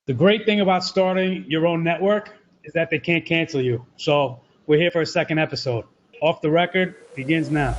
The great thing about starting your own network is that they can't cancel you. So we're here for a second episode. Off the Record begins now.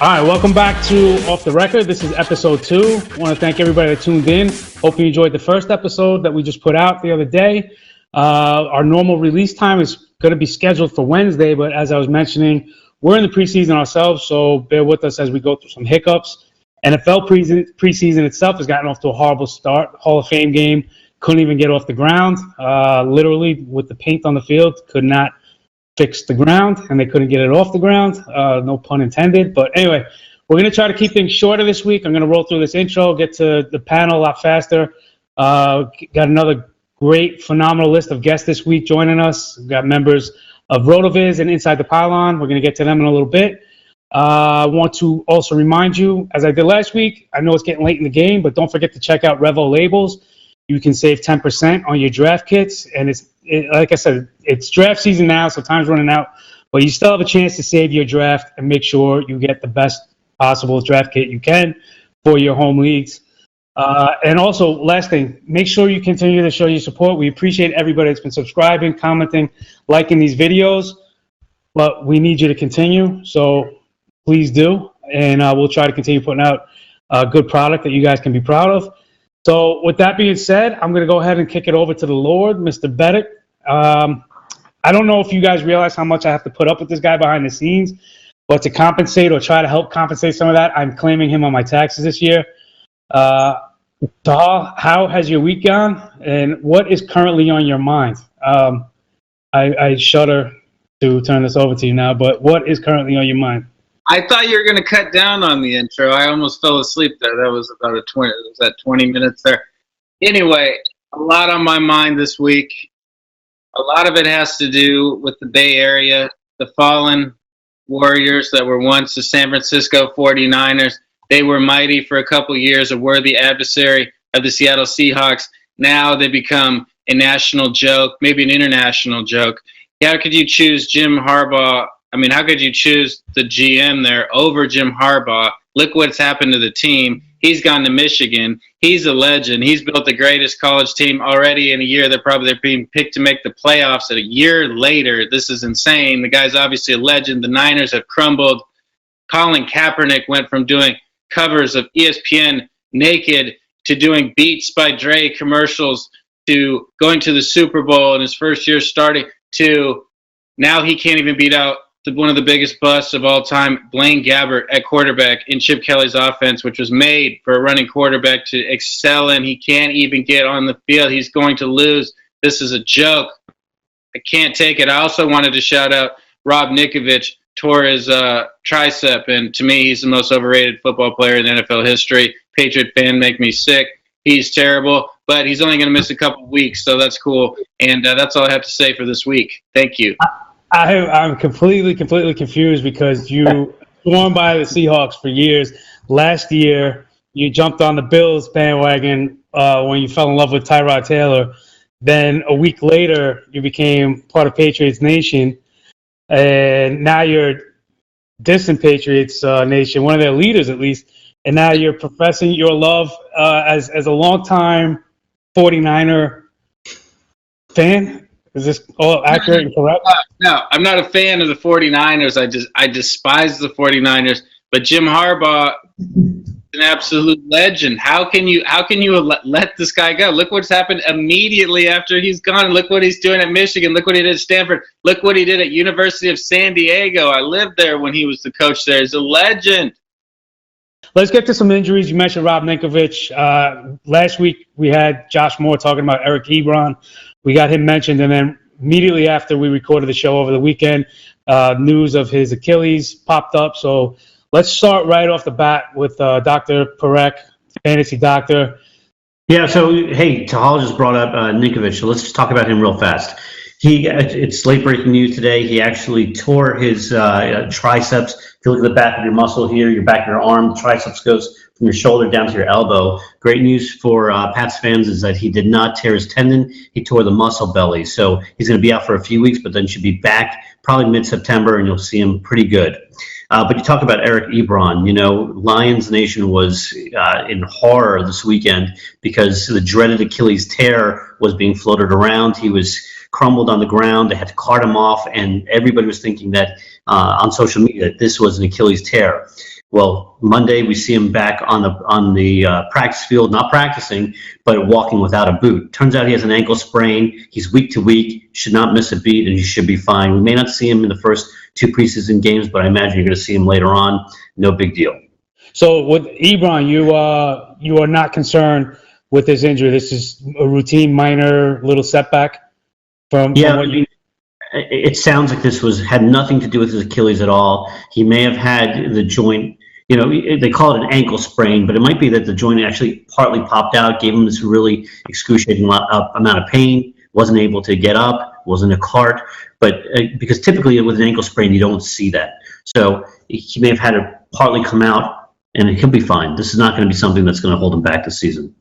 All right, welcome back to Off the Record. This is episode 2. I want to thank everybody that tuned in. Hope you enjoyed the first episode that we just put out the other day. Our normal release time is going to be scheduled for Wednesday, but as I was mentioning, we're in the preseason ourselves, so bear with us as we go through some hiccups. NFL preseason itself has gotten off to a horrible start. Hall of Fame game, couldn't even get off the ground. Literally, with the paint on the field, could not fix the ground, and they couldn't get it off the ground. No pun intended. But anyway, we're going to try to keep things shorter this week. I'm going to roll through this intro, get to the panel a lot faster. Got another great, phenomenal list of guests this week joining us. We've got members of RotoViz and Inside the Pylon. We're going to get to them in a little bit. I want to also remind you, as I did last week, I know it's getting late in the game, but don't forget to check out Revo Labels. You can save 10% on your draft kits, and like I said, it's draft season now, so time's running out, but you still have a chance to save your draft and make sure you get the best possible draft kit you can for your home leagues. And also, last thing, make sure you continue to show your support. We appreciate everybody that's been subscribing, commenting, liking these videos, but we need you to continue, so please do, and we'll try to continue putting out a good product that you guys can be proud of. So with that being said, I'm going to go ahead and kick it over to the Lord, Mr. Beddict. I don't know if you guys realize how much I have to put up with this guy behind the scenes, but to compensate or try to help compensate some of that, I'm claiming him on my taxes this year. Tehol, how has your week gone, and what is currently on your mind? I shudder to turn this over to you now, but what is currently on your mind? I thought you were going to cut down on the intro. I almost fell asleep there. That was about 20 minutes there. Anyway, a lot on my mind this week. A lot of it has to do with the Bay Area, the fallen Warriors that were once the San Francisco 49ers. They were mighty for a couple years, a worthy adversary of the Seattle Seahawks. Now they become a national joke, maybe an international joke. How could you choose Jim Harbaugh? How could you choose the GM there over Jim Harbaugh? Look what's happened to the team. He's gone to Michigan. He's a legend. He's built the greatest college team already in a year. They're being picked to make the playoffs a year later. This is insane. The guy's obviously a legend. The Niners have crumbled. Colin Kaepernick went from doing covers of ESPN naked to doing Beats by Dre commercials to going to the Super Bowl in his first year starting to now he can't even beat out one of the biggest busts of all time, Blaine Gabbert at quarterback in Chip Kelly's offense, which was made for a running quarterback to excel in. He can't even get on the field. He's going to lose. This is a joke. I can't take it. I also wanted to shout out Rob Ninkovich, tore his tricep, and to me, he's the most overrated football player in NFL history. Patriot fan make me sick. He's terrible, but he's only going to miss a couple of weeks, so that's cool. And that's all I have to say for this week. Thank you. I'm completely confused because you sworn by the Seahawks for years. Last year, you jumped on the Bills bandwagon when you fell in love with Tyrod Taylor. Then a week later, you became part of Patriots Nation, and now you're distant Patriots Nation, one of their leaders at least. And now you're professing your love as a longtime 49er fan. Is this all accurate and correct? No, I'm not a fan of the 49ers. I despise the 49ers. But Jim Harbaugh is an absolute legend. How can you let this guy go? Look what's happened immediately after he's gone. Look what he's doing at Michigan. Look what he did at Stanford. Look what he did at University of San Diego. I lived there when he was the coach there. He's a legend. Let's get to some injuries. You mentioned Rob Ninkovich. Last week we had Josh Moore talking about Eric Ebron. We got him mentioned, and then immediately after we recorded the show over the weekend, news of his Achilles popped up. So let's start right off the bat with Dr. Parekh, fantasy doctor. Yeah, so, hey, Tehol just brought up Ninkovich, so let's just talk about him real fast. It's late breaking news today. He actually tore his triceps. If you look at the back of your muscle here, your back of your arm, the triceps goes from your shoulder down to your elbow. Great news for Pats fans is that he did not tear his tendon. He tore the muscle belly. So he's going to be out for a few weeks, but then should be back probably mid-September, and you'll see him pretty good. But you talk about Eric Ebron. Lions Nation was in horror this weekend because the dreaded Achilles tear was being floated around. He was crumbled on the ground. They had to cart him off, and everybody was thinking that on social media that this was an Achilles tear. Well, Monday we see him back on the practice field, not practicing, but walking without a boot. Turns out he has an ankle sprain. He's week to week, should not miss a beat, and he should be fine. We may not see him in the first 2 preseason games, but I imagine you're going to see him later on. No big deal. So with Ebron, you are not concerned with this injury. This is a routine, minor, little setback from what you. It sounds like this had nothing to do with his Achilles at all. He may have had the joint. They call it an ankle sprain, but it might be that the joint actually partly popped out, gave him this really excruciating amount of pain, wasn't able to get up, was in a cart. But because typically with an ankle sprain, you don't see that. So he may have had it partly come out, and he'll be fine. This is not going to be something that's going to hold him back this season.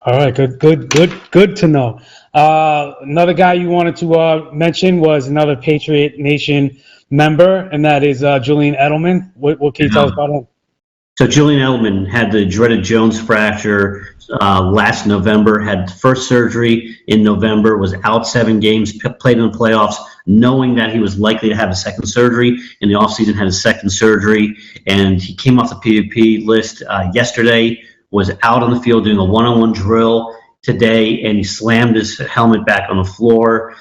All right, good to know. Another guy you wanted to mention was another Patriot Nation member, and that is Julian Edelman. What can you tell us about him? So Julian Edelman had the dreaded Jones fracture last November, had first surgery in November, was out 7 games, played in the playoffs, knowing that he was likely to have a second surgery. In the offseason, had a second surgery, and he came off the PUP list yesterday, was out on the field doing a one-on-one drill today, and he slammed his helmet back on the floor,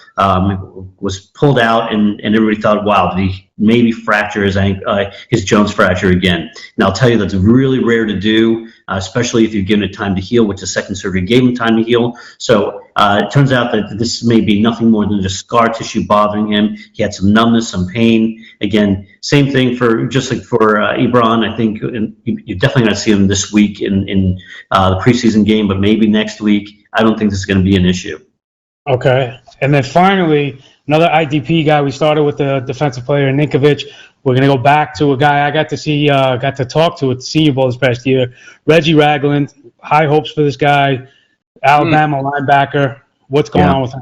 was pulled out, and everybody thought, wow, did he maybe fracture his Jones fracture again? And I'll tell you, that's really rare to do, especially if you've given it time to heal, which the second surgery gave him time to heal. So it turns out that this may be nothing more than just scar tissue bothering him. He had some numbness, some pain. Again, same thing just like for Ebron. I think you're definitely going to see him this week in the preseason game, but maybe next week. I don't think this is going to be an issue. Okay. And then finally, another ITP guy. We started with the defensive player, Ninkovich. We're going to go back to a guy I got to talk to at the Senior Bowl this past year, Reggie Ragland. High hopes for this guy, Alabama linebacker. What's going on with him?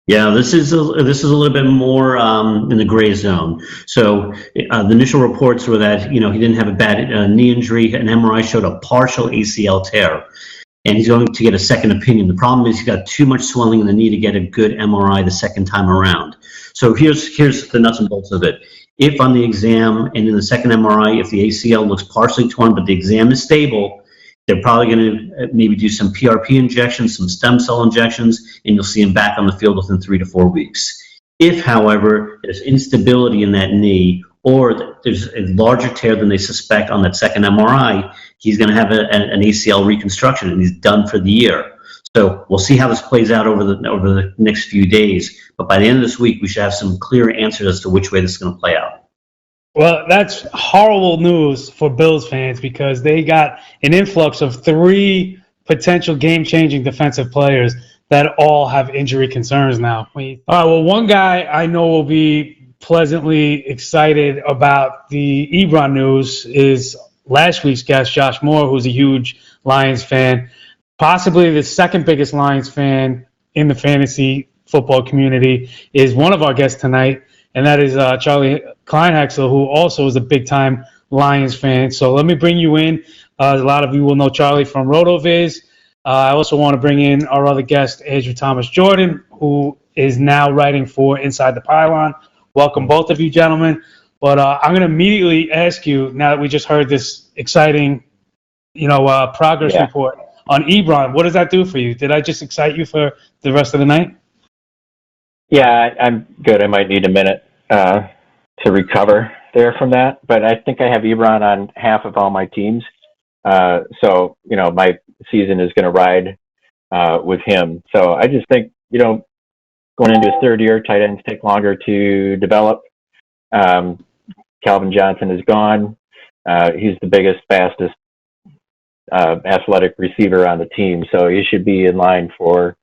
Yeah, this is a little bit more in the gray zone. So the initial reports were that he didn't have a bad knee injury. An MRI showed a partial ACL tear, and he's going to get a second opinion. The problem is he's got too much swelling in the knee to get a good MRI the second time around. So here's the nuts and bolts of it. If on the exam and in the second MRI, if the ACL looks partially torn but the exam is stable, they're probably going to maybe do some PRP injections, some stem cell injections, and you'll see him back on the field within 3 to 4 weeks. If, however, there's instability in that knee or there's a larger tear than they suspect on that second MRI, he's going to have an ACL reconstruction, and he's done for the year. So we'll see how this plays out over the next few days. But by the end of this week, we should have some clear answers as to which way this is going to play out. Well, that's horrible news for Bills fans because they got an influx of 3 potential game-changing defensive players that all have injury concerns now. All right, well, one guy I know will be pleasantly excited about the Ebron news is last week's guest, Josh Moore, who's a huge Lions fan, possibly the second biggest Lions fan in the fantasy football community, is one of our guests tonight, and that is Charlie Kleinheksel, who also is a big-time Lions fan. So let me bring you in. A lot of you will know Charlie from RotoViz. I also want to bring in our other guest, Andrew Thomas Jordan, who is now writing for Inside the Pylon. Welcome, both of you, gentlemen. But I'm going to immediately ask you, now that we just heard this exciting, progress report on Ebron, what does that do for you? Did I just excite you for the rest of the night? Yeah, I'm good. I might need a minute to recover there from that. But I think I have Ebron on half of all my teams. So, my season is going to ride with him. So I just think, going into his third year, tight ends take longer to develop. Calvin Johnson is gone. He's the biggest, fastest, athletic receiver on the team. So he should be in line for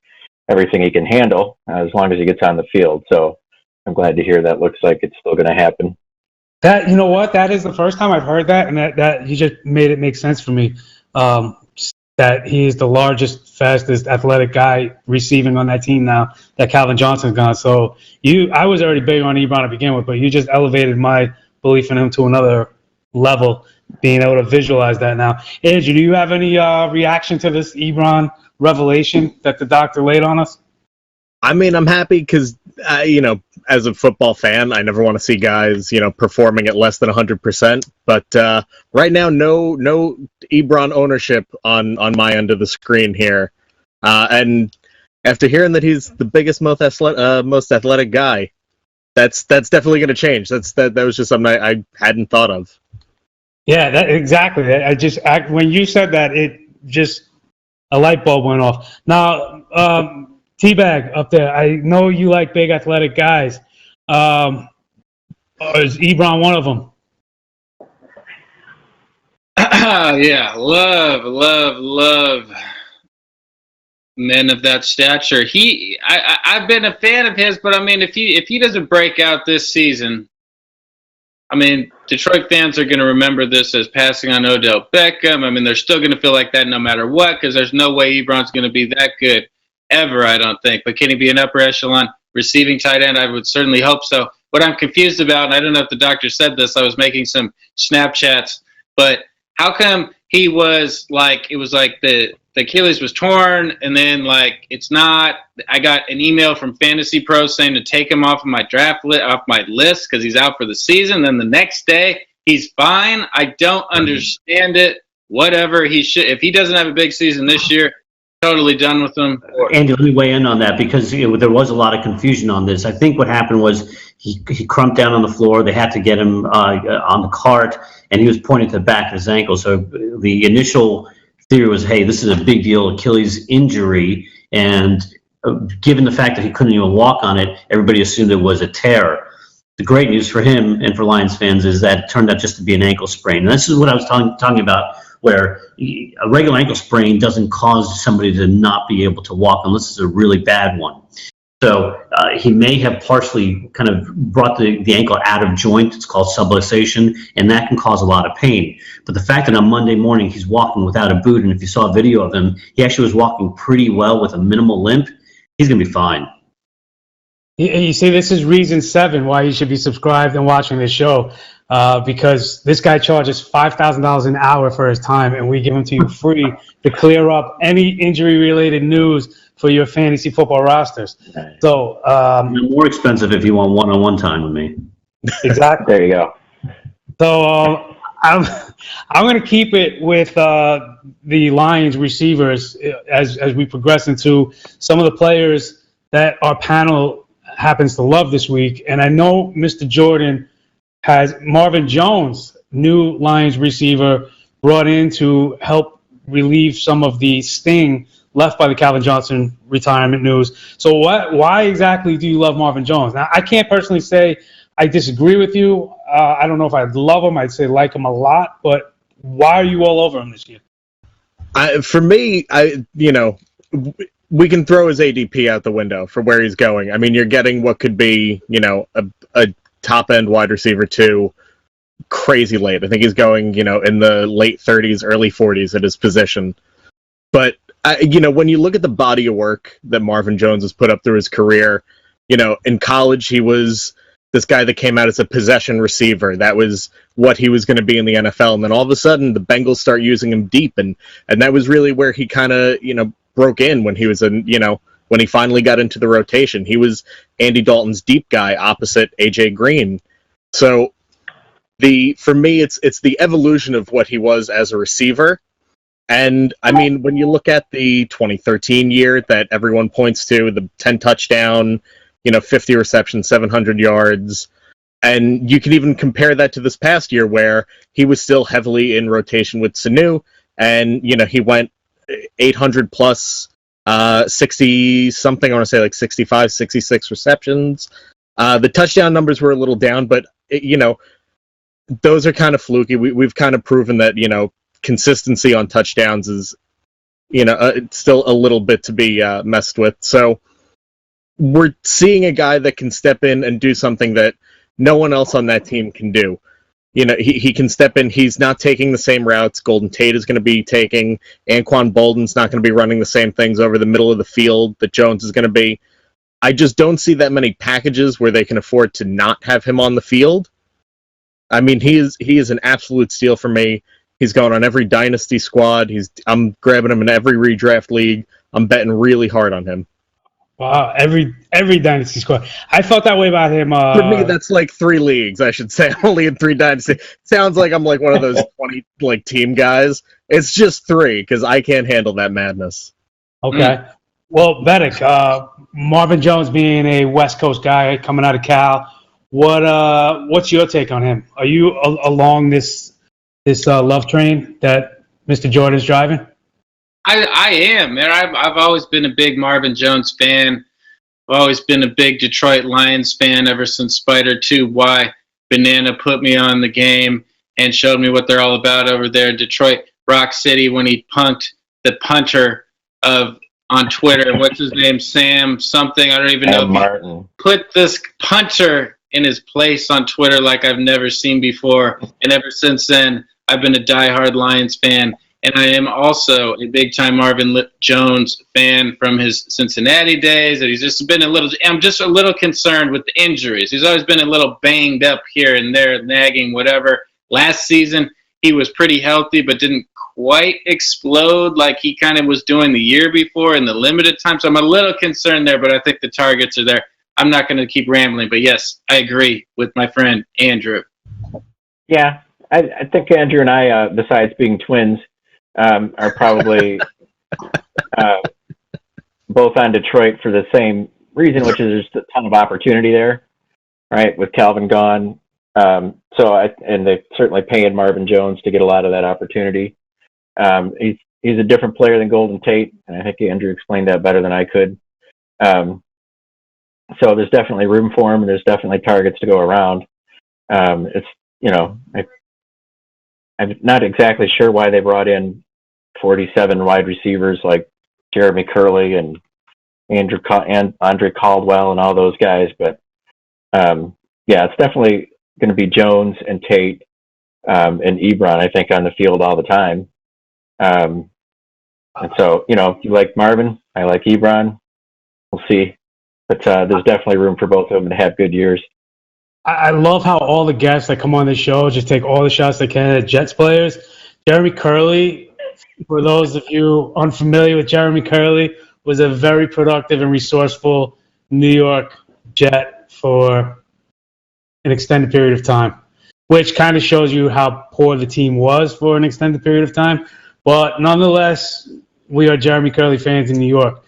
everything he can handle as long as he gets on the field. So I'm glad to hear that looks like it's still going to happen. That, you know what? That is the first time I've heard that, and that he just made it make sense for me. That he is the largest, fastest, athletic guy receiving on that team now that Calvin Johnson's gone. So I was already big on Ebron to begin with, but you just elevated my belief in him to another level, being able to visualize that now. Andrew, do you have any reaction to this Ebron revelation that the doctor laid on us? I mean, I'm happy because, as a football fan, I never want to see guys, performing at less than 100%. But right now, no Ebron ownership on my end of the screen here. And after hearing that he's the biggest, most athletic guy, that's definitely going to change. That was just something I hadn't thought of. Yeah, exactly. When you said that, it just a light bulb went off. Now, Teabag up there, I know you like big athletic guys. Is Ebron one of them? Yeah, love men of that stature. I've been a fan of his, but I mean, if he doesn't break out this season, I mean, Detroit fans are going to remember this as passing on Odell Beckham. I mean, they're still going to feel like that no matter what, because there's no way Ebron's going to be that good ever, I don't think. But can he be an upper echelon receiving tight end? I would certainly hope so. What I'm confused about, and I don't know if the doctor said this, I was making some Snapchats, but how come he was like, it was like the Achilles was torn, and then like it's not. I got an email from Fantasy Pro saying to take him off of my off my list because he's out for the season. Then the next day he's fine. I don't understand it. Whatever, he should. If he doesn't have a big season this year, totally done with him. Andy, let me weigh in on that because there was a lot of confusion on this. I think what happened was he crumped down on the floor. They had to get him on the cart, and he was pointing to the back of his ankle. So the initial theory was, hey, this is a big deal Achilles injury, and given the fact that he couldn't even walk on it, everybody assumed it was a tear. The great news for him and for Lions fans is that it turned out just to be an ankle sprain. And this is what I was talking about, where a regular ankle sprain doesn't cause somebody to not be able to walk unless it's a really bad one. So he may have partially kind of brought the ankle out of joint. It's called subluxation, and that can cause a lot of pain. But the fact that on Monday morning he's walking without a boot, and if you saw a video of him, he actually was walking pretty well with a minimal limp, he's going to be fine. You see, this is reason 7 why you should be subscribed and watching this show. Because this guy charges $5,000 an hour for his time, and we give him to you free to clear up any injury-related news for your fantasy football rosters. So more expensive if you want one-on-one time with me. Exactly. There you go. So I'm going to keep it with the Lions receivers as we progress into some of the players that our panel happens to love this week. And I know Mr. Jordan has Marvin Jones, new Lions receiver, brought in to help relieve some of the sting left by the Calvin Johnson retirement news. So why exactly do you love Marvin Jones? Now, I can't personally say I disagree with you. I don't know if I'd love him. I'd say like him a lot. But why are you all over him this year? For me, we can throw his ADP out the window for where he's going. I mean, you're getting what could be, a top-end wide receiver too, crazy late. I think he's going, in the late 30s, early 40s at his position. But, when you look at the body of work that Marvin Jones has put up through his career, in college he was this guy that came out as a possession receiver. That was what he was going to be in the NFL. And then all of a sudden the Bengals start using him deep. And that was really where he kind of, broke in when he was when he finally got into the rotation. He was Andy Dalton's deep guy opposite AJ Green. So for me, it's the evolution of what he was as a receiver. And I mean, when you look at the 2013 year that everyone points to, the 10 touchdown, 50 receptions, 700 yards, and you can even compare that to this past year where he was still heavily in rotation with Sanu, and he went 800 plus 60 something, I want to say like 65, 66 receptions. The touchdown numbers were a little down, but those are kind of fluky. We've kind of proven that, consistency on touchdowns is it's still a little bit to be messed with. So we're seeing a guy that can step in and do something that no one else on that team can do. He can step in. He's not taking the same routes Golden Tate is going to be taking. Anquan Bolden's not going to be running the same things over the middle of the field that Jones is going to be. I just don't see that many packages where they can afford to not have him on the field. I mean, he is an absolute steal for me. He's going on every dynasty squad. I'm grabbing him in every redraft league. I'm betting really hard on him. Wow, every dynasty squad. I felt that way about him. For me, that's like 3 leagues, I should say. Only in 3 dynasty. Sounds like I'm like one of those 20 team guys. It's just 3 because I can't handle that madness. Okay. Well, Beddict, Marvin Jones being a West Coast guy coming out of Cal, what's your take on him? Are you along this love train that Mr. Jordan's driving? I am, man. I've always been a big Marvin Jones fan. I've always been a big Detroit Lions fan ever since Spider 2Y Banana put me on the game and showed me what they're all about over there in Detroit Rock City when he punked the punter on Twitter. What's his name? Sam something. I don't even know. Martin. Put this punter in his place on Twitter like I've never seen before. And ever since then, I've been a diehard Lions fan. And I am also a big-time Marvin Jones fan from his Cincinnati days. And I'm just a little concerned with the injuries. He's always been a little banged up here and there, nagging, whatever. Last season, he was pretty healthy, but didn't quite explode like he kind of was doing the year before in the limited time. So I'm a little concerned there, but I think the targets are there. I'm not going to keep rambling, but yes, I agree with my friend Andrew. Yeah, I think Andrew and I, besides being twins, are probably both on Detroit for the same reason, which is there's a ton of opportunity there, right? With Calvin gone, and they certainly paying Marvin Jones to get a lot of that opportunity. He's a different player than Golden Tate, and I think Andrew explained that better than I could. So there's definitely room for him, and there's definitely targets to go around. I'm not exactly sure why they brought in 47 wide receivers like Jeremy Curley and Andre Caldwell and all those guys, but it's definitely going to be Jones and Tate and Ebron, I think, on the field all the time. And so, if you like Marvin, I like Ebron. We'll see. But there's definitely room for both of them to have good years. I love how all the guests that come on this show just take all the shots they can at Jets players. Jeremy Curley, for those of you unfamiliar with Jeremy Curley, was a very productive and resourceful New York Jet for an extended period of time, which kind of shows you how poor the team was for an extended period of time. But nonetheless, we are Jeremy Curley fans in New York.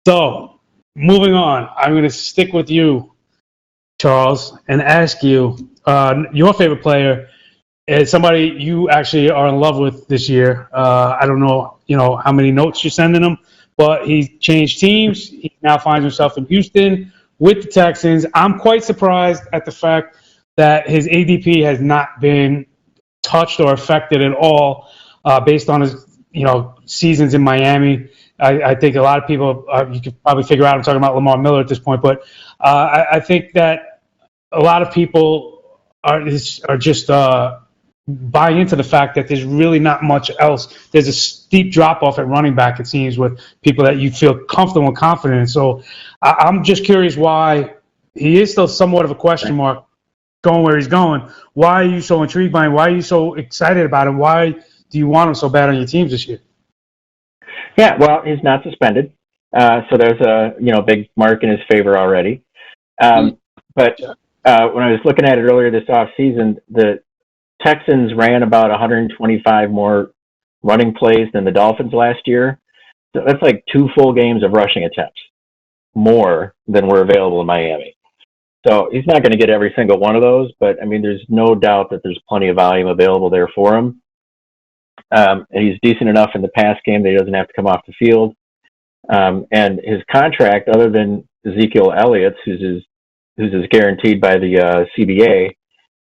So, moving on, I'm going to stick with you, Charles, and ask you, your favorite player is somebody you actually are in love with this year. I don't know, how many notes you're sending him, but he changed teams. He now finds himself in Houston with the Texans. I'm quite surprised at the fact that his ADP has not been touched or affected at all based on his, seasons in Miami. I think a lot of people, you could probably figure out I'm talking about Lamar Miller at this point, but I think that a lot of people are just buying into the fact that there's really not much else. There's a steep drop-off at running back, it seems, with people that you feel comfortable and confident in. So I'm just curious why he is still somewhat of a question mark going where he's going. Why are you so intrigued by him? Why are you so excited about him? Why do you want him so bad on your teams this year? Yeah, well, he's not suspended. So there's a big mark in his favor already. But when I was looking at it earlier this offseason, the Texans ran about 125 more running plays than the Dolphins last year. So that's like 2 full games of rushing attempts, more than were available in Miami. So he's not going to get every single one of those, but there's no doubt that there's plenty of volume available there for him. And he's decent enough in the pass game that he doesn't have to come off the field. And his contract, other than Ezekiel Elliott's, who's guaranteed by the CBA,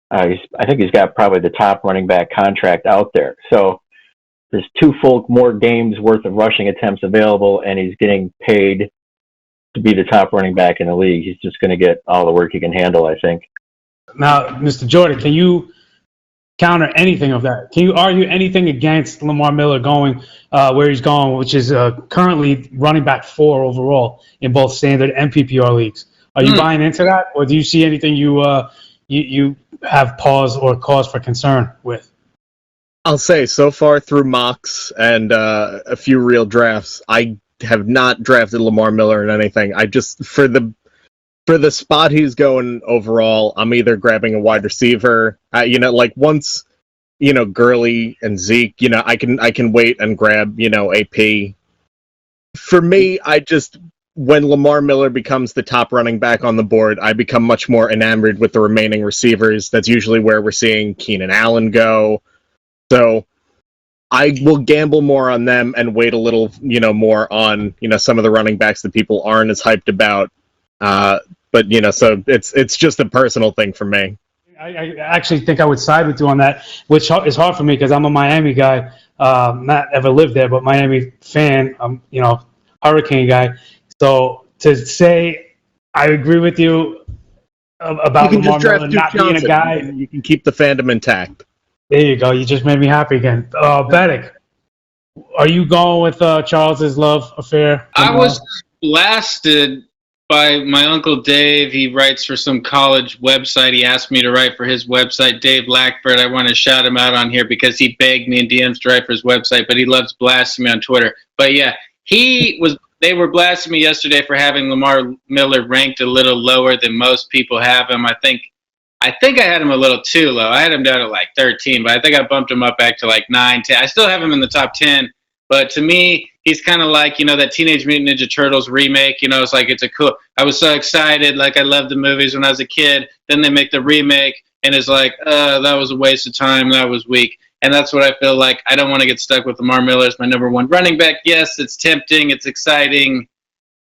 I think he's got probably the top running back contract out there. So there's two full more games worth of rushing attempts available, and he's getting paid to be the top running back in the league. He's just going to get all the work he can handle, I think. Now, Mr. Jordan, can you counter anything of that? Can you argue anything against Lamar Miller going where he's going, which is currently running back 4 overall in both standard and PPR leagues? Are you buying into that, or do you see anything you have pause or cause for concern with? I'll say so far through mocks and a few real drafts, I have not drafted Lamar Miller in anything. I just for the spot he's going overall, I'm either grabbing a wide receiver, like once Gurley and Zeke, I can wait and grab AP. For me, when Lamar Miller becomes the top running back on the board, I become much more enamored with the remaining receivers. That's usually where we're seeing Keenan Allen go. So I will gamble more on them and wait a little, more on, some of the running backs that people aren't as hyped about. But, so it's just a personal thing for me. I actually think I would side with you on that, which is hard for me because I'm a Miami guy. Not ever lived there, but Miami fan. I'm, Hurricane guy. So to say I agree with you about Lamar Miller not being a guy. You can keep the fandom intact. There you go. You just made me happy again. Beddict, are you going with Charles's love affair? I was blasted by my Uncle Dave. He writes for some college website. He asked me to write for his website, Dave Lackford. I want to shout him out on here because he begged me in DMs to write for his website, but he loves blasting me on Twitter. But yeah, they were blasting me yesterday for having Lamar Miller ranked a little lower than most people have him. I think I had him a little too low. I had him down at like 13, but I think I bumped him up back to like 9, 10. I still have him in the top 10, but to me, he's kind of like, that Teenage Mutant Ninja Turtles remake. It's like I was so excited. Like, I loved the movies when I was a kid. Then they make the remake, and it's like, that was a waste of time. That was weak. And that's what I feel like. I don't want to get stuck with Lamar Miller as my number 1 running back. Yes, it's tempting. It's exciting.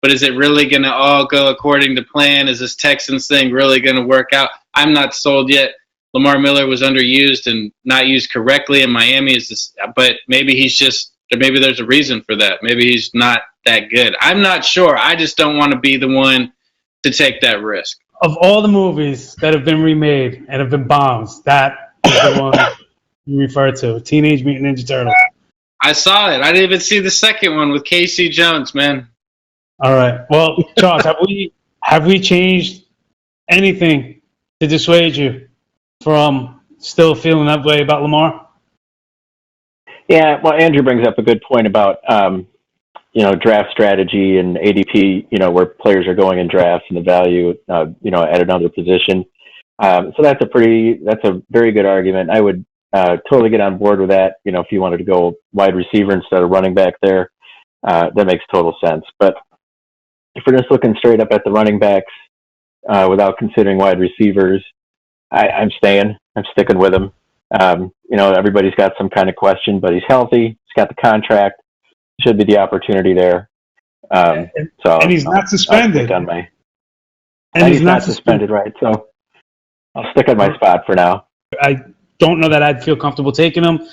But is it really going to all go according to plan? Is this Texans thing really going to work out? I'm not sold yet. Lamar Miller was underused and not used correctly in Miami. But maybe maybe there's a reason for that. Maybe he's not that good. I'm not sure. I just don't want to be the one to take that risk. Of all the movies that have been remade and have been bombs, that is the one you refer to, Teenage Mutant Ninja Turtles. I saw it. I didn't even see the second one with Casey Jones, man. All right. Well, Charles, have we changed anything to dissuade you from still feeling that way about Lamar? Yeah, well, Andrew brings up a good point about, draft strategy and ADP, where players are going in drafts and the value, at another position. So that's a very good argument. I would totally get on board with that. If you wanted to go wide receiver instead of running back there, that makes total sense. But if we're just looking straight up at the running backs without considering wide receivers, I'm sticking with him. Everybody's got some kind of question, but he's healthy. He's got the contract. Should be the opportunity there. And he's not suspended. He's not suspended, right? So I'll stick on my spot for now. I don't know that I'd feel comfortable taking him,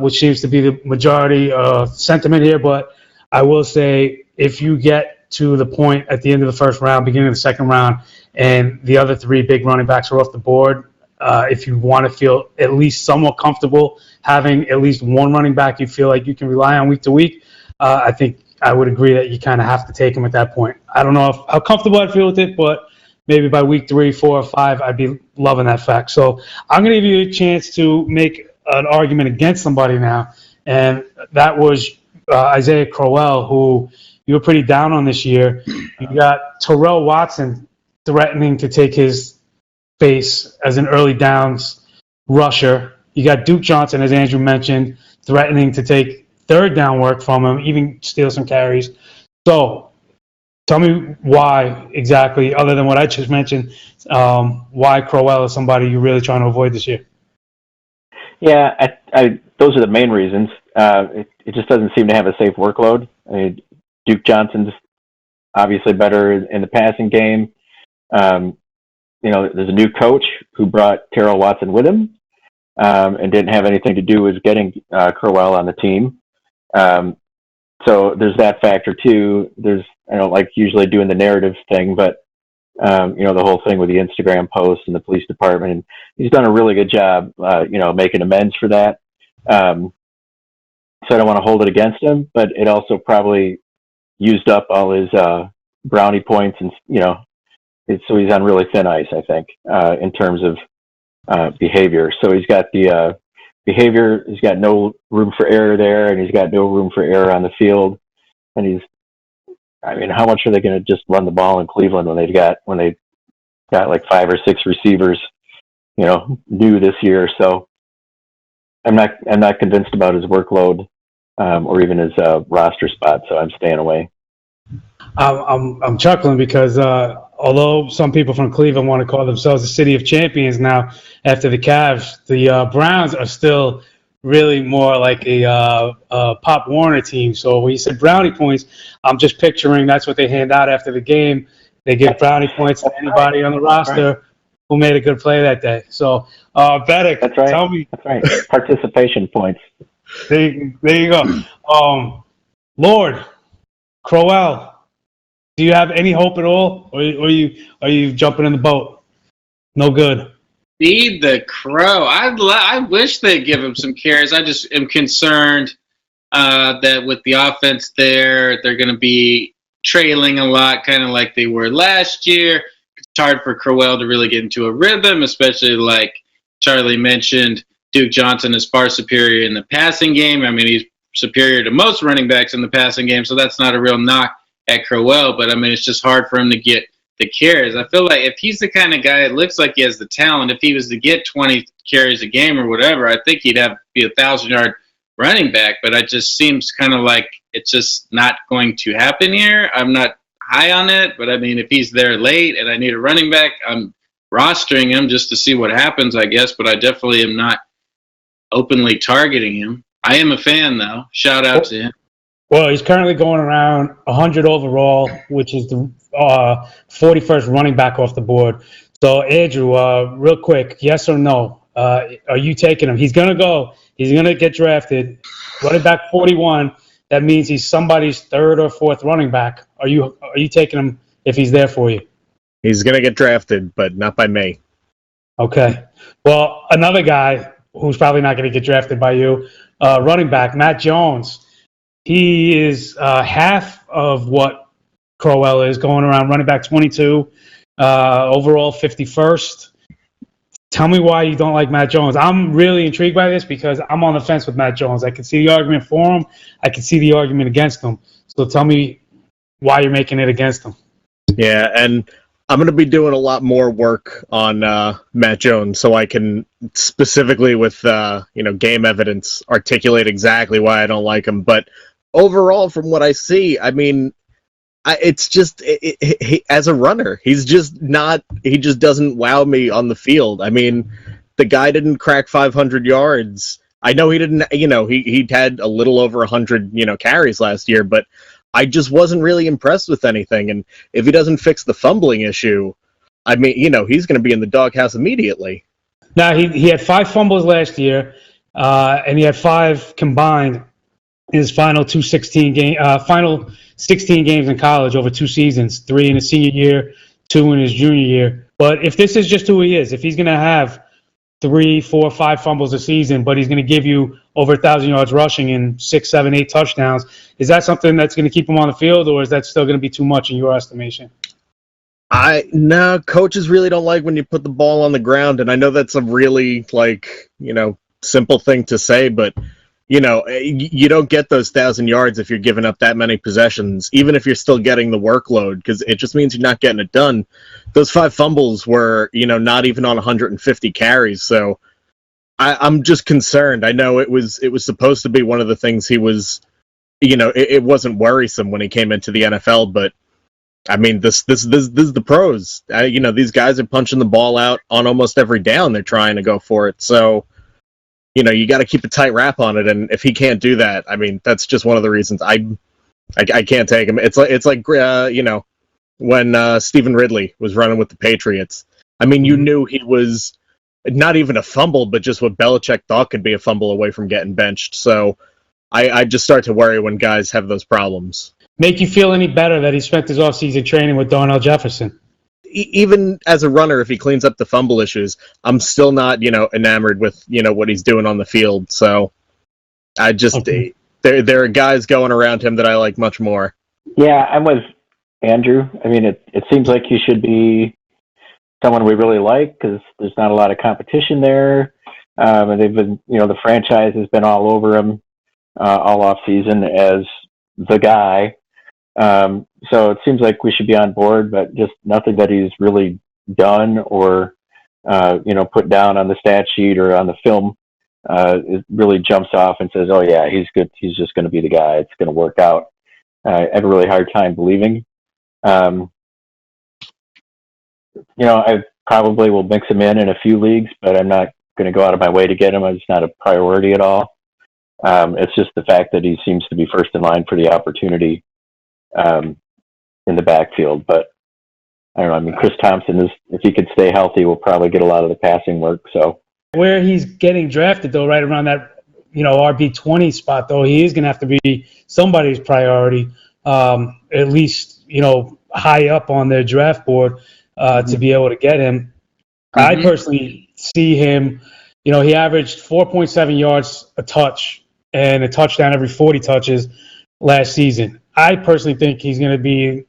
which seems to be the majority sentiment here. But I will say, if you get to the point at the end of the first round, beginning of the second round, and the other 3 big running backs are off the board, if you want to feel at least somewhat comfortable having at least one running back you feel like you can rely on week to week, I think I would agree that you kind of have to take him at that point. I don't know how comfortable I'd feel with it, but maybe by week 3, 4, or 5, I'd be loving that fact. So I'm going to give you a chance to make an argument against somebody now, and that was Isaiah Crowell, who you were pretty down on this year. You got Terrell Watson threatening to take his face as an early downs rusher. You got Duke Johnson, as Andrew mentioned, threatening to take third down work from him, even steal some carries. So tell me why exactly, other than what I just mentioned, why Crowell is somebody you're really trying to avoid this year. Yeah, those are the main reasons. It just doesn't seem to have a safe workload. I mean, Duke Johnson's obviously better in the passing game. There's a new coach who brought Terrell Watson with him. and didn't have anything to do with getting Crowell on the team. So there's that factor too. There's, I don't like usually doing the narrative thing, but the whole thing with the Instagram posts and the police department, and he's done a really good job, making amends for that. So I don't want to hold it against him, but it also probably used up all his brownie points, and so he's on really thin ice, I think, in terms of behavior. So he's got the behavior, he's got no room for error there, and he's got no room for error on the field. And how much are they going to just run the ball in Cleveland when they've got like 5 or 6 receivers, new this year? So I'm not convinced about his workload or even his roster spot. So I'm staying away. I'm chuckling because although some people from Cleveland want to call themselves the city of champions now after the Cavs, the Browns are still really more like a Pop Warner team. So when you said brownie points, I'm just picturing that's what they hand out after the game. They give brownie points to anybody on the roster who made a good play that day. So, Beddict, that's right. Tell me. That's right. Participation points. There you go. Lord, Crowell, do you have any hope at all, or are you jumping in the boat? No good. Feed the crow. I wish they'd give him some carries. I just am concerned that with the offense there, they're going to be trailing a lot, kind of like they were last year. It's hard for Crowell to really get into a rhythm, especially like Charlie mentioned. Duke Johnson is far superior in the passing game. I mean, he's superior to most running backs in the passing game, so that's not a real knock at Crowell. But, I mean, it's just hard for him to get the carries. I feel like if he's the kind of guy, it looks like he has the talent. If he was to get 20 carries a game or whatever, I think he'd be a 1,000-yard running back. But it just seems kind of like it's just not going to happen here. I'm not high on it, but I mean, if he's there late and I need a running back, I'm rostering him just to see what happens, I guess. But I definitely am not openly targeting him. I am a fan, though. Shout out to him. Well, he's currently going around 100 overall, which is the 41st running back off the board. So, Andrew, real quick, yes or no? Are you taking him? He's going to go. He's going to get drafted. Running back 41. That means he's somebody's 3rd or 4th running back. Are you taking him if he's there for you? He's going to get drafted, but not by me. Okay. Well, another guy who's probably not going to get drafted by you, running back, Matt Jones. He is half of what Crowell is, going around running back 22, overall 51st. Tell me why you don't like Matt Jones. I'm really intrigued by this because I'm on the fence with Matt Jones. I can see the argument for him. I can see the argument against him. So tell me why you're making it against him. Yeah, and I'm going to be doing a lot more work on Matt Jones so I can specifically with game evidence articulate exactly why I don't like him. But overall, from what I see, I mean, it's just he, as a runner, he just doesn't wow me on the field. I mean, the guy didn't crack 500 yards. I know he didn't, he had a little over 100, carries last year, but I just wasn't really impressed with anything. And if he doesn't fix the fumbling issue, I mean, he's going to be in the doghouse immediately. Now, he had 5 fumbles last year, and he had 5 combined in his final 16 games in college over 2 seasons, 3 in his senior year, 2 in his junior year. But if this is just who he is, if he's going to have 3, 4, 5 fumbles a season, but he's going to give you over 1,000 yards rushing and 6, 7, 8 touchdowns, is that something that's going to keep him on the field, or is that still going to be too much in your estimation? No, coaches really don't like when you put the ball on the ground, and I know that's a really, simple thing to say, but, you don't get those 1,000 yards if you're giving up that many possessions, even if you're still getting the workload, because it just means you're not getting it done. Those 5 fumbles were, not even on 150 carries, so I'm just concerned. I know it was supposed to be one of the things he was, it wasn't worrisome when he came into the NFL, but I mean, this is the pros. These guys are punching the ball out on almost every down. They're trying to go for it, so you got to keep a tight wrap on it. And if he can't do that, I mean, that's just one of the reasons I can't take him. It's like when Stephen Ridley was running with the Patriots. I mean, you knew he was not even a fumble, but just what Belichick thought could be a fumble away from getting benched. So I just start to worry when guys have those problems. Make you feel any better that he spent his offseason training with Darnell Jefferson? Even as a runner, if he cleans up the fumble issues, I'm still not, enamored with, what he's doing on the field. So I just, Okay. there are guys going around him that I like much more. Yeah, I'm with Andrew. I mean, it seems like he should be someone we really like because there's not a lot of competition there. And they've been, the franchise has been all over him all off season as the guy. So it seems like we should be on board, but just nothing that he's really done or, put down on the stat sheet or on the film, it really jumps off and says, oh yeah, he's good. He's just going to be the guy. It's going to work out. I have a really hard time believing. I probably will mix him in a few leagues, but I'm not going to go out of my way to get him. It's not a priority at all. It's just the fact that he seems to be first in line for the opportunity in the backfield. But I don't know. I mean, Chris Thompson if he could stay healthy, will probably get a lot of the passing work. So where he's getting drafted, though, right around that, RB20 spot, though, he is going to have to be somebody's priority, at least, high up on their draft board to be able to get him. Mm-hmm. I personally see him, he averaged 4.7 yards a touch and a touchdown every 40 touches last season. I personally think he's going to be,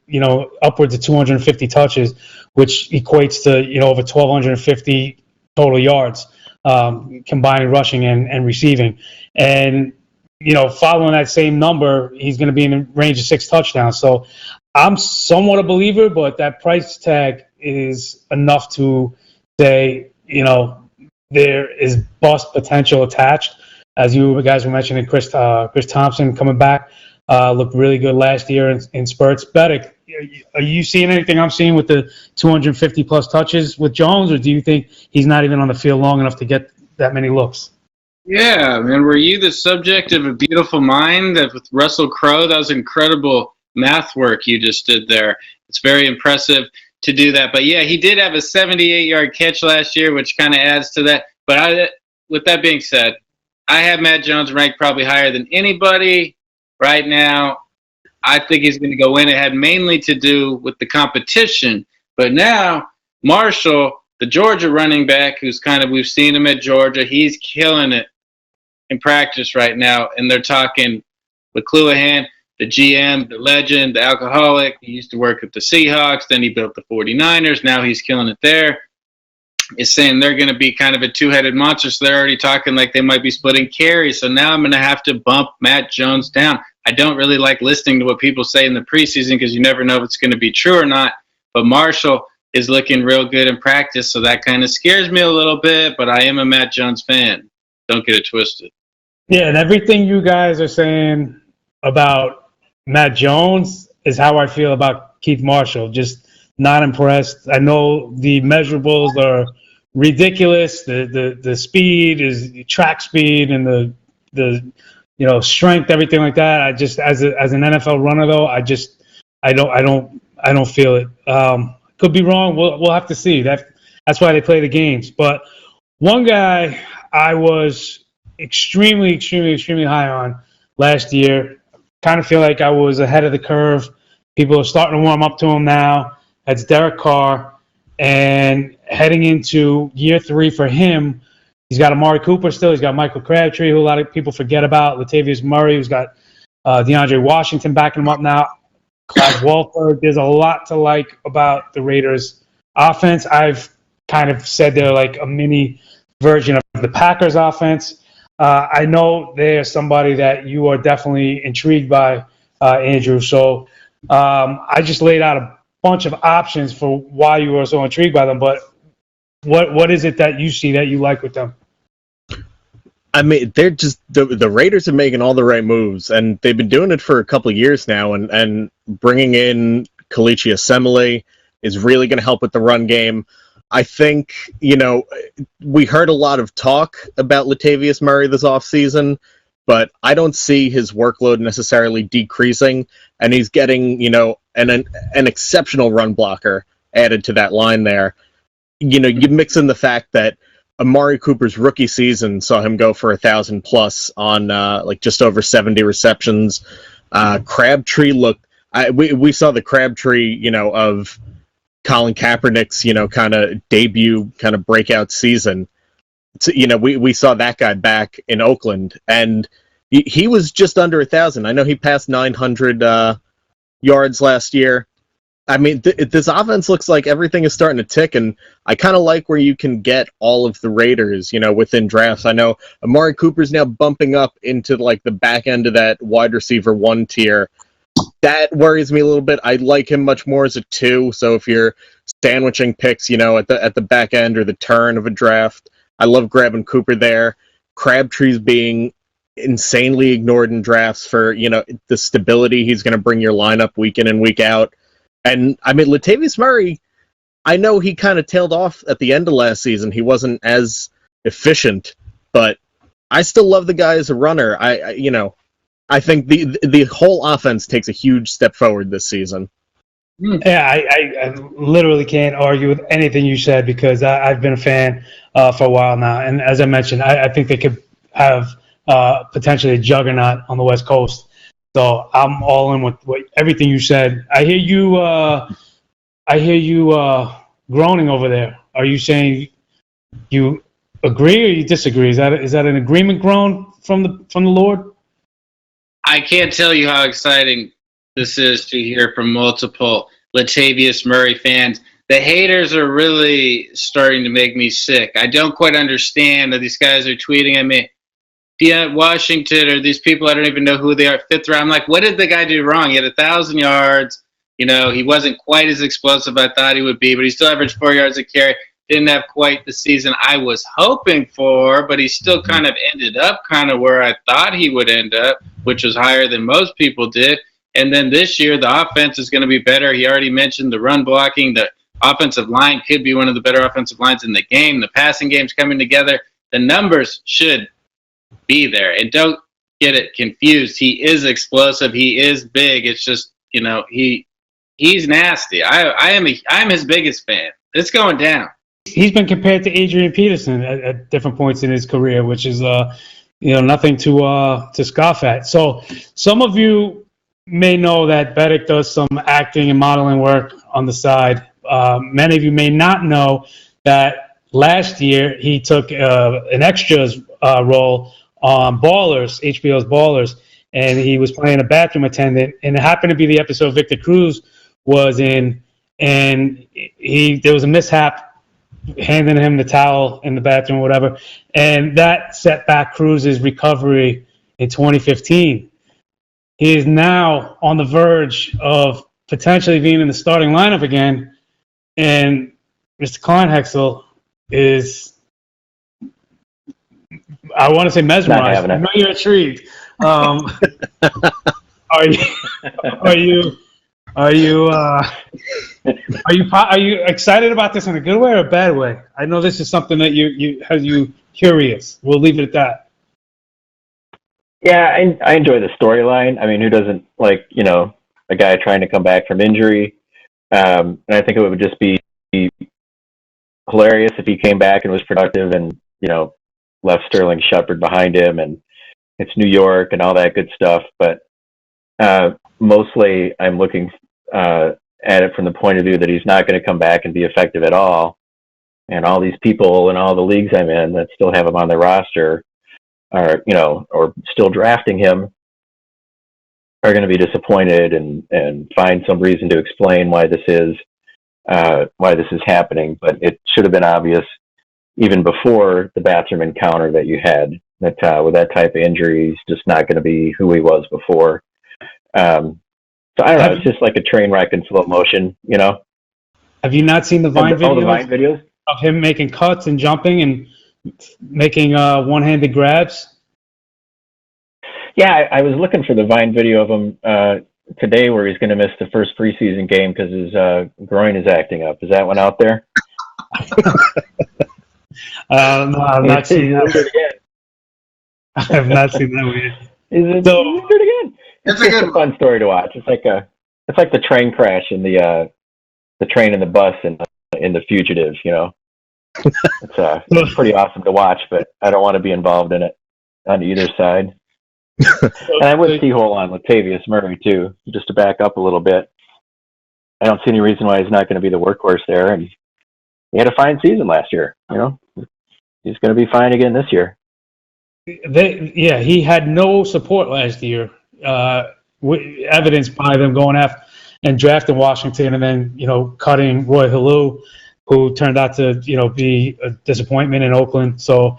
upwards of 250 touches, which equates to, over 1,250 total yards, combining rushing and receiving. And, following that same number, he's going to be in the range of 6 touchdowns. So I'm somewhat a believer, but that price tag is enough to say, there is bust potential attached. As you guys were mentioning, Chris Thompson coming back. Looked really good last year in spurts. Beddict, are you seeing anything I'm seeing with the 250-plus touches with Jones, or do you think he's not even on the field long enough to get that many looks? Yeah, man, were you the subject of a beautiful mind with Russell Crowe? That was incredible math work you just did there. It's very impressive to do that. But, yeah, he did have a 78-yard catch last year, which kind of adds to that. But with that being said, I have Matt Jones ranked probably higher than anybody right now. I think he's going to go in. It had mainly to do with the competition. But now, Marshall, the Georgia running back, we've seen him at Georgia, he's killing it in practice right now. And they're talking McClouhan, the GM, the legend, the alcoholic. He used to work at the Seahawks. Then he built the 49ers. Now he's killing it there. Is saying they're going to be kind of a two-headed monster, so they're already talking like they might be splitting carries. So now I'm going to have to bump Matt Jones down. I don't really like listening to what people say in the preseason because you never know if it's going to be true or not. But Marshall is looking real good in practice, so that kind of scares me a little bit, but I am a Matt Jones fan. Don't get it twisted. Yeah, and everything you guys are saying about Matt Jones is how I feel about Keith Marshall. Just not impressed. I know the measurables are ridiculous. The speed is track speed and the strength, everything like that. I just as an NFL runner though, I don't feel it. Could be wrong. We'll have to see. That's why they play the games. But one guy I was extremely high on last year. Kind of feel like I was ahead of the curve. People are starting to warm up to him now. That's Derek Carr. And heading into year 3 for him, he's got Amari Cooper still. He's got Michael Crabtree, who a lot of people forget about. Latavius Murray, who's got DeAndre Washington backing him up now. Clive Walford. There's a lot to like about the Raiders' offense. I've kind of said they're like a mini version of the Packers' offense. I know they're somebody that you are definitely intrigued by, Andrew. So I just laid out a bunch of options for why you are so intrigued by them. But what is it that you see that you like with them? I mean, they're just the Raiders are making all the right moves, and they've been doing it for a couple of years now. And bringing in Kalichi Assemble is really going to help with the run game. I think, we heard a lot of talk about Latavius Murray this offseason, but I don't see his workload necessarily decreasing, and he's getting, an exceptional run blocker added to that line there. You mix in the fact that Amari Cooper's rookie season saw him go for 1,000 plus on like just over 70 receptions. Crabtree looked. We saw the Crabtree, of Colin Kaepernick's, kind of debut, kind of breakout season. So, we saw that guy back in Oakland, and he was just under 1,000. I know he passed 900 yards last year. I mean, this offense looks like everything is starting to tick, and I kind of like where you can get all of the Raiders, within drafts. I know Amari Cooper's now bumping up into like the back end of that wide receiver 1 tier. That worries me a little bit. I like him much more as a 2. So if you're sandwiching picks, at the back end or the turn of a draft, I love grabbing Cooper there. Crabtree's being insanely ignored in drafts for the stability he's going to bring your lineup week in and week out. And, I mean, Latavius Murray, I know he kind of tailed off at the end of last season. He wasn't as efficient, but I still love the guy as a runner. I think the whole offense takes a huge step forward this season. Yeah, I literally can't argue with anything you said because I've been a fan for a while now. And as I mentioned, I think they could have potentially a juggernaut on the West Coast. So I'm all in with everything you said. I hear you groaning over there. Are you saying you agree or you disagree? Is that an agreement groan from the Lord? I can't tell you how exciting this is to hear from multiple Latavius Murray fans. The haters are really starting to make me sick. I don't quite understand that these guys are tweeting at me. Yeah, Washington or these people, I don't even know who they are, 5th round. I'm like, what did the guy do wrong? He had 1,000 yards. He wasn't quite as explosive as I thought he would be, but he still averaged 4 yards a carry. Didn't have quite the season I was hoping for, but he still kind of ended up kind of where I thought he would end up, which was higher than most people did. And then this year, the offense is going to be better. He already mentioned the run blocking. The offensive line could be one of the better offensive lines in the game. The passing game's coming together. The numbers should be there. And don't get it confused. He is explosive. He is big. It's just, he's nasty. I'm his biggest fan. It's going down. He's been compared to Adrian Peterson at different points in his career, which is nothing to scoff at. So some of you may know that Beddict does some acting and modeling work on the side. Many of you may not know that last year he took an extras role on Ballers, HBO's Ballers, and he was playing a bathroom attendant, and it happened to be the episode Victor Cruz was in, and there was a mishap handing him the towel in the bathroom or whatever, and that set back Cruz's recovery in 2015. He is now on the verge of potentially being in the starting lineup again, and Mr. Kleinheksel is, I want to say mesmerized. I know you're intrigued. Are you excited about this in a good way or a bad way? I know this is something that has you curious. We'll leave it at that. Yeah, I enjoy the storyline. I mean, who doesn't like, a guy trying to come back from injury? And I think it would just be hilarious if he came back and was productive and, left Sterling Shepard behind him, and it's New York and all that good stuff. But mostly I'm looking at it from the point of view that he's not going to come back and be effective at all. And all these people in all the leagues I'm in that still have him on their roster are, or still drafting him, are going to be disappointed and find some reason to explain why this is happening. But it should have been obvious even before the bathroom encounter that you had, that with that type of injury, he's just not going to be who he was before. So I don't know. It's just like a train wreck in slow motion, Have you not seen the Vine videos? Oh, the Vine videos? Of him making cuts and jumping and making one-handed grabs? Yeah, I was looking for the Vine video of him today where he's going to miss the first preseason game because his groin is acting up. Is that one out there? No, I've not seen that. I have not seen that one yet. He's injured again. It's a fun story to watch. It's like the train crash in the train and the bus in The Fugitive, It's pretty awesome to watch, but I don't want to be involved in it on either side. And I'm with Tehol on Latavius Murray too, just to back up a little bit. I don't see any reason why he's not going to be the workhorse there, and he had a fine season last year. He's going to be fine again this year. He had no support last year, evidenced by them going after and drafting Washington, and then cutting Roy Halou, who turned out to be a disappointment in Oakland. So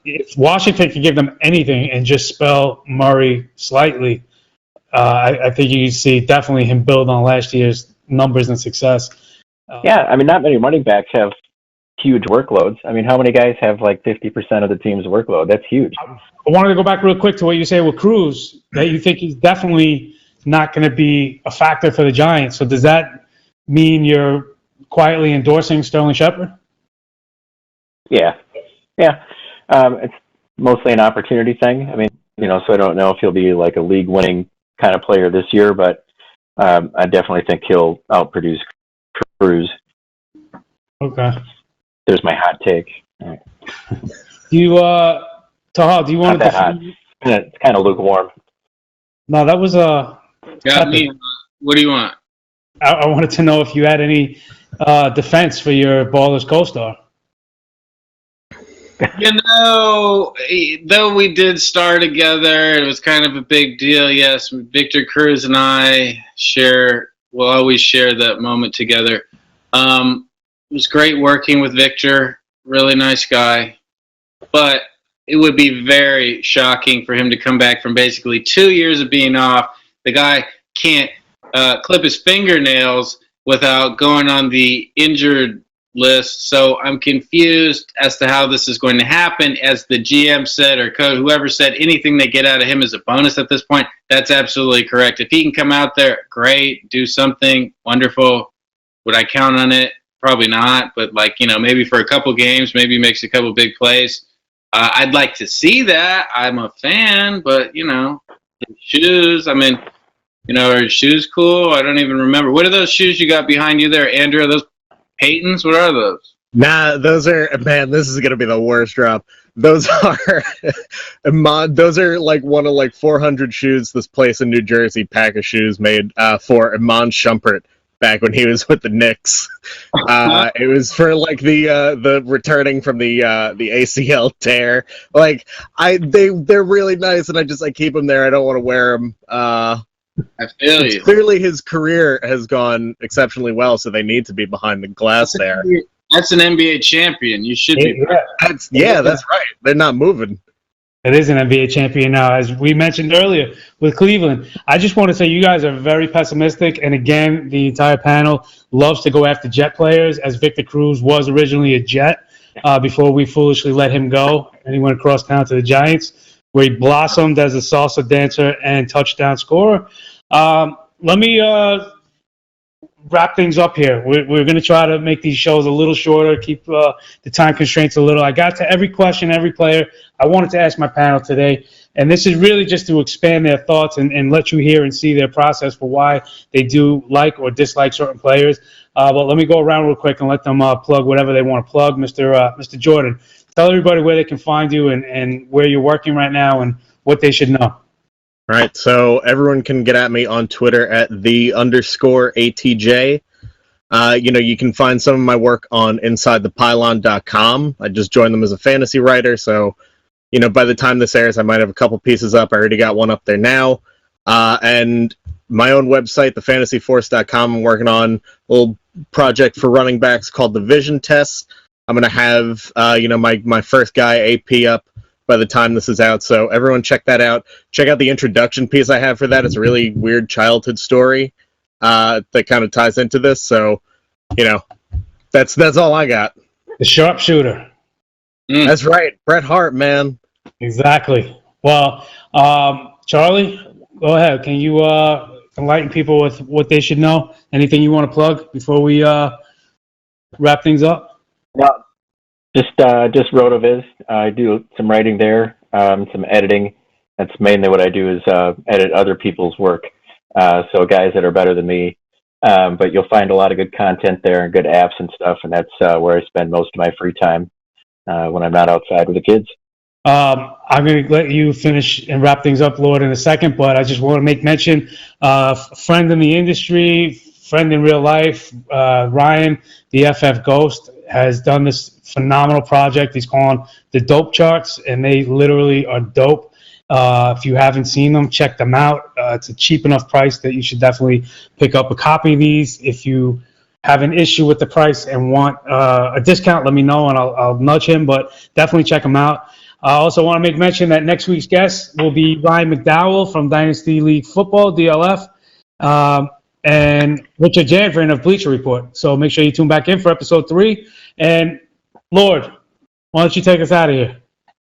if Washington can give them anything and just spell Murray slightly, I think you see definitely him build on last year's numbers and success. Not many running backs have huge workloads. How many guys have like 50% of the team's workload? That's huge. I wanted to go back real quick to what you say with Cruz, that you think he's definitely not going to be a factor for the Giants. So does that mean you're quietly endorsing Sterling Shepard? Yeah. It's mostly an opportunity thing. So I don't know if he'll be like a league-winning kind of player this year, but I definitely think he'll outproduce Cruz. Okay. There's my hot take. Tehol, do you want Not that hot. It's kind of lukewarm. No, that was Got me. What do you want? I wanted to know if you had any defense for your Ballers co-star. Though we did star together, it was kind of a big deal. Yes, Victor Cruz and I will always share that moment together. It was great working with Victor, really nice guy. But it would be very shocking for him to come back from basically 2 years of being off. The guy can't clip his fingernails without going on the injured list. So I'm confused as to how this is going to happen. As the GM said, or coach, whoever said, anything they get out of him is a bonus at this point. That's absolutely correct. If he can come out there, great, do something wonderful. Would I count on it? Probably not. But maybe for a couple games, maybe he makes a couple big plays. I'd like to see that. I'm a fan, but shoes. Are his shoes cool? I don't even remember. What are those shoes you got behind you there, Andrew? Are those Peyton's? What are those? Nah, those are, man, this is going to be the worst drop. Those are like one of like 400 shoes this place in New Jersey, pack of shoes made for Iman Shumpert back when he was with the Knicks. It was for like the returning from the ACL tear. Like they're really nice, and I keep them there. I don't want to wear them. I feel you. Clearly, his career has gone exceptionally well, so they need to be behind the glass there. That's an NBA champion. You should be. That's right. They're not moving. It is an NBA champion now, as we mentioned earlier with Cleveland. I just want to say you guys are very pessimistic, and again, the entire panel loves to go after Jet players, as Victor Cruz was originally a Jet before we foolishly let him go, and he went across town to the Giants, where he blossomed as a salsa dancer and touchdown scorer. Let me wrap things up here. We're going to try to make these shows a little shorter, keep the time constraints a little. I got to every question, every player I wanted to ask my panel today, and this is really just to expand their thoughts and let you hear and see their process for why they do like or dislike certain players. But let me go around real quick and let them plug whatever they want to plug. Mr. Jordan, tell everybody where they can find you and where you're working right now and what they should know. All right, so everyone can get at me on Twitter at @the_ATJ. You can find some of my work on InsideThePylon.com. I just joined them as a fantasy writer, so by the time this airs, I might have a couple pieces up. I already got one up there now, and my own website, thefantasyforce.com. I'm working on a little project for running backs called the Vision Test. I'm gonna have my first guy AP up by the time this is out, so everyone check that out. Check out the introduction piece I have for that. It's a really weird childhood story that kind of ties into this, so that's all I got. The sharpshooter. That's right, Bret Hart, man. Exactly. Well, Charlie, go ahead. Can you enlighten people with what they should know? Anything you want to plug before we wrap things up? No. Just RotoViz. I do some writing there, some editing. That's mainly what I do is edit other people's work. So guys that are better than me But you'll find a lot of good content there and good apps and stuff, and that's where I spend most of my free time when I'm not outside with the kids. I'm going to let you finish and wrap things up, Lord, in a second, but I just want to make mention, friend in the industry, friend in real life, Ryan, the FF Ghost, has done this phenomenal project. He's calling the Dope Charts, and they literally are dope. If you haven't seen them, check them out. It's a cheap enough price that you should definitely pick up a copy of these. If you have an issue with the price and want a discount, let me know, and I'll nudge him, but definitely check them out. I also want to make mention that next week's guest will be Ryan McDowell from Dynasty League Football, DLF, and Richard Janvrin of Bleacher Report. So make sure you tune back in for episode 3. And Lord, why don't you take us out of here?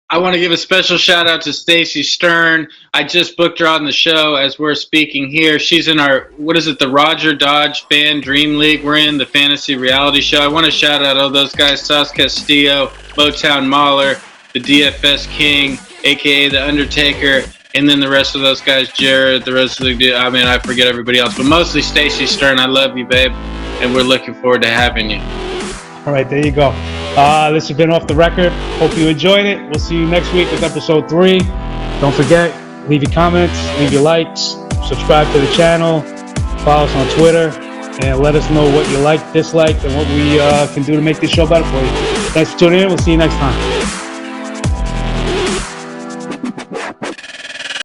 I want to give a special shout out to Stacy Stern. I just booked her on the show as we're speaking here. She's in our, the Roger Dodge Fan Dream League we're in, the fantasy reality show. I want to shout out all those guys, Sas Castillo, Motown Mahler, the DFS King, a.k.a. The Undertaker, and then the rest of those guys, Jared, the rest of the, I forget everybody else, but mostly Stacy Stern. I love you, babe, and we're looking forward to having you. All right, there you go. This has been Off the Record. Hope you enjoyed it. We'll see you next week with episode 3. Don't forget, leave your comments, leave your likes, subscribe to the channel, follow us on Twitter, and let us know what you like, dislike, and what we can do to make this show better for you. Thanks for tuning in. We'll see you next time.